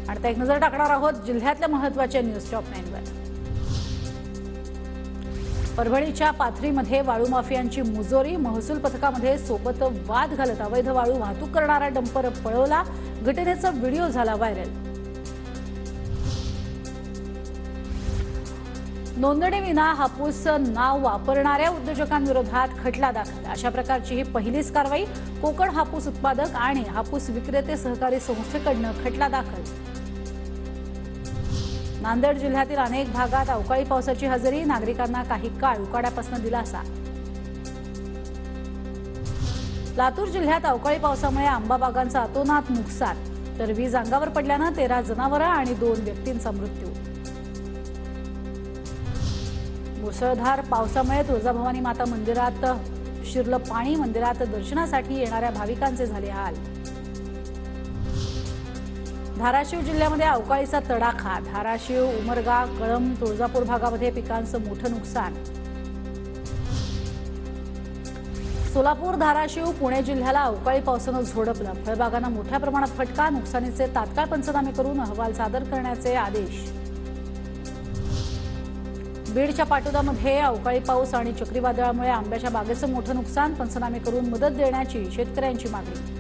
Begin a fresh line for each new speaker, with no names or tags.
आता एक नजर टाकणार आहोत जिल्ह्यातल्या महत्त्वाच्या न्यूज टॉप 9 वर। परभणीच्या पाथरीमध्ये वाळू माफियांची मुजोरी, महसूल पथकामध्ये सोबत वाद घालत अवैध वाळू वाहतूक करणारा डंपर पळवला। घटनेचा व्हिडिओ झाला व्हायरल। नोंदणीविना हापूस नाव वापरणाऱ्या उद्योजकांविरोधात खटला दाखल। अशा प्रकारची ही पहिलीच कारवाई। कोकण हापूस उत्पादक आणि हापूस विक्रेते सहकारी संस्थेकडून खटला दाखल। नांदेड जिल्ह्यातील अनेक भागात अवकाळी पावसाची हजेरी, नागरिकांना काही काळ उकाड्यापासून दिलासा। लातूर जिल्ह्यात अवकाळी पावसामुळे आंबा बागांचं अतोनात नुकसान, तर वीज अंगावर पडल्यानं 13 जनावरं आणि 2 व्यक्तींचा मृत्यू। मुसळधार पावसामुळे तुळजाभवानी माता मंदिरात शिरलं पाणी, मंदिरात दर्शनासाठी येणाऱ्या भाविकांचे झाले हाल। धाराशिव जिल्ह्यामध्ये अवकाळीचा तडाखा, धाराशिव, उमरगा, कळंब, तुळजापूर भागामध्ये पिकांचं मोठं नुकसान। सोलापूर, धाराशिव, पुणे जिल्ह्याला अवकाळी पावसानं झोडपलं, फळबागांना मोठ्या प्रमाणात फटका, नुकसानीचे तात्काळ पंचनामे करून अहवाल सादर करण्याचे आदेश। बीडच्या पाटोदामध्ये अवकाळी पाऊस आणि चक्रीवादळामुळे आंब्याच्या बागेचं मोठं नुकसान, पंचनामे करून मदत देण्याची शेतकऱ्यांची मागणी।